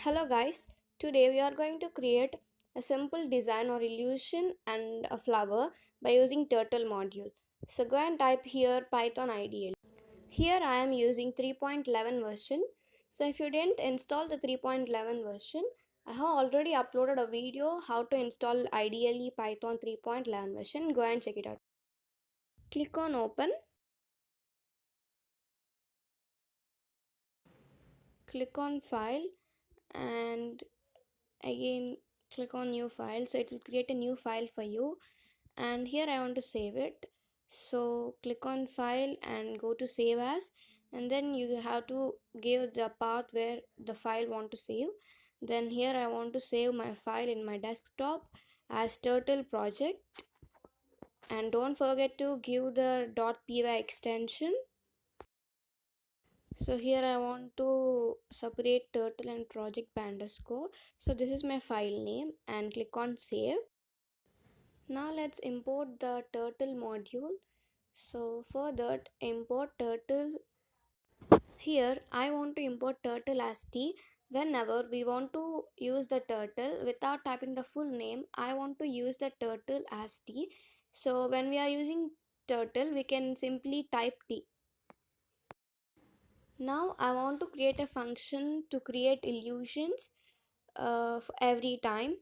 Hello guys, today we are going to create a simple design or illusion and a flower by using turtle module. So go and type here Python IDL. Here I am using 3.11 version. So if you didn't install the 3.11 version, I have already uploaded a video how to install IDLE Python 3.11 version. Go and check it out. Click on open, click on file and again click on new file, so it will create a new file for you. And here I want to save it, so click on file and go to save as, and then you have to give the path where the file want to save. Then here I want to save my file in my desktop as turtle project, and don't forget to give the .py extension. So here I want to separate turtle and project by underscore. So this is my file name and click on save. Now let's import the turtle module. So for that, import turtle. Here I want to import turtle as t. Whenever we want to use the turtle without typing the full name, I want to use the turtle as t. So when we are using turtle, we can simply type t. Now I want to create a function to create illusions every time,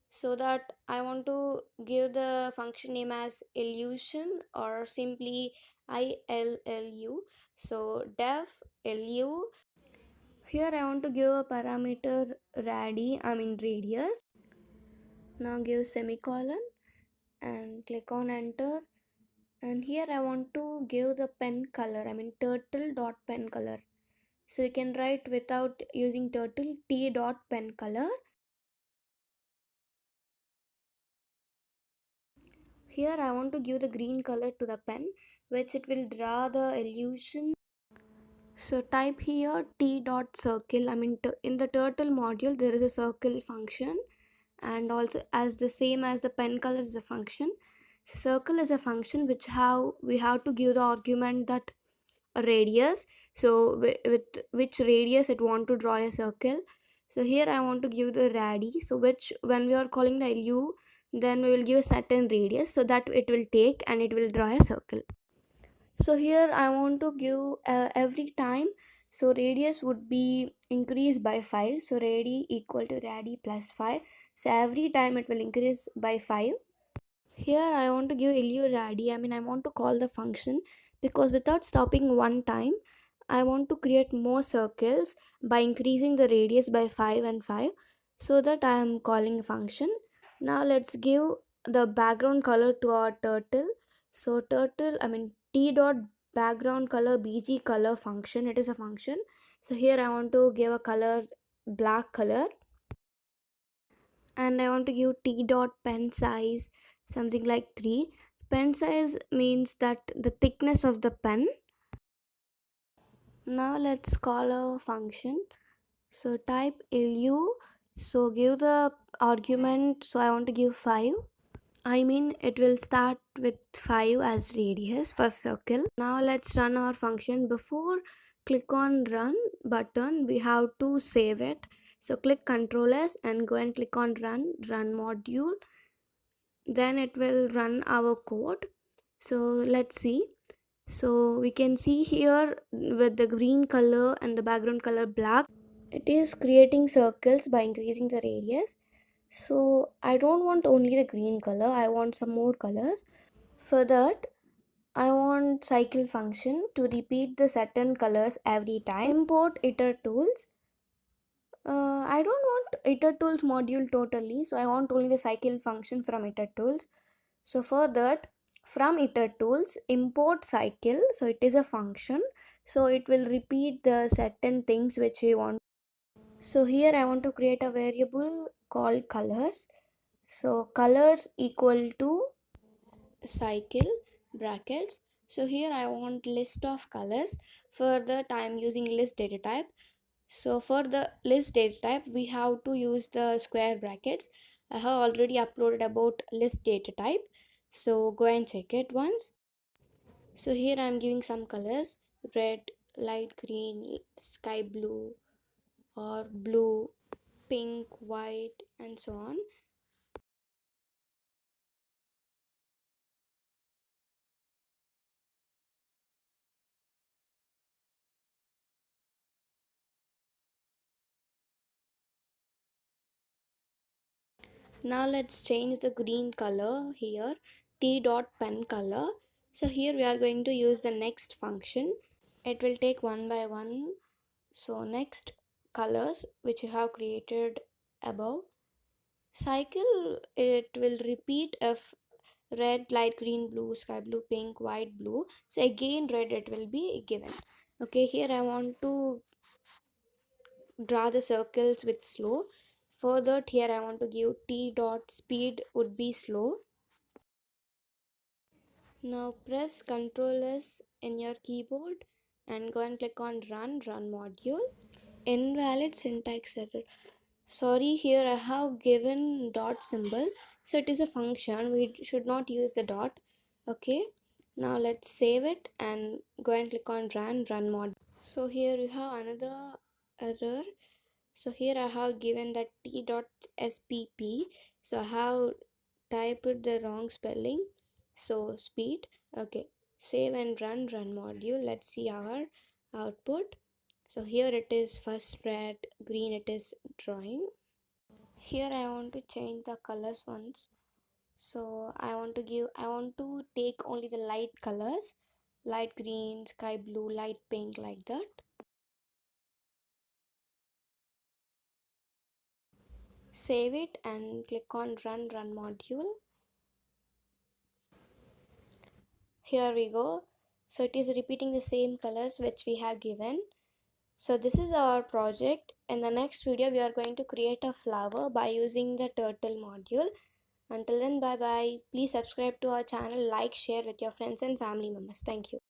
so that I want to give the function name as illusion or simply ILLU. So def lu. Here I want to give a parameter radius. Now give semicolon and click on enter. And here I want to give the pen color, turtle dot pen color. So you can write without using turtle t dot pen color. Here I want to give the green color to the pen, which it will draw the illusion. So type here t dot circle. In the turtle module there is a circle function, and also as the same as the pen color is a function. So circle is a function which how we have to give the argument that a radius. So with which radius it want to draw a circle. So here I want to give the radi. So which when we are calling the lu, then we will give a certain radius so that it will take and it will draw a circle. So here I want to give every time, so radius would be increased by 5, so radi equal to radi plus 5. So every time it will increase by 5. Here I want to give lu radi. I want to call the function because without stopping one time, I want to create more circles by increasing the radius by 5 and 5, so that I am calling a function. Now let's give the background color to our turtle. So turtle, t dot background color bg color function, it is a function. So here I want to give a color black color, and I want to give t dot pen size something like 3. Pen size means that the thickness of the pen. Now let's call a function. So type lu. So give the argument. So I want to give 5. It will start with 5 as radius for circle. Now let's run our function. Before click on run button, we have to save it. So click Ctrl S and go and click on run module. Then it will run our code. So let's see. So we can see here with the green color and the background color black, it is creating circles by increasing the radius. So I don't want only the green color, I want some more colors. For that, I want cycle function to repeat the certain colors every time. Import itertools. I don't want itertools module totally, so I want only the cycle function from itertools. So for that, from itertools import cycle, so it is a function, so it will repeat the certain things which we want. So here I want to create a variable called colors. So colors equal to cycle brackets. So here I want list of colors. For that I am using list data type. So for the list data type we have to use the square brackets. I have already uploaded about list data type, so go and check it once. So here I am giving some colors: red, light green, sky blue or blue. pink, white, and so on. Now let's change the green color here, t dot pen color. So here we are going to use the next function. It will take one by one. So next colors which you have created above, cycle, it will repeat if red, light green, blue, sky blue, pink, white, blue. So again red it will be given. Okay, here I want to draw the circles with slow. Further here I want to give t dot speed would be slow. Now press Ctrl S in your keyboard and go and click on run module. Invalid syntax error. Sorry, here I have given dot symbol. So it is a function. We should not use the dot. Okay. Now let's save it and go and click on run module. So here you have another error. So here I have given that t.spp. So I have typed the wrong spelling. So speed. Okay. Save and run module. Let's see our output. So here it is first red, green it is drawing. Here I want to change the colors once. So I want to take only the light colors, light green, sky blue, light pink, like that. Save it and click on run module. Here we go. So it is repeating the same colors which we have given. So this is our project. In the next video we are going to create a flower by using the turtle module. Until then, bye bye. Please subscribe to our channel, like, share with your friends and family members. Thank you.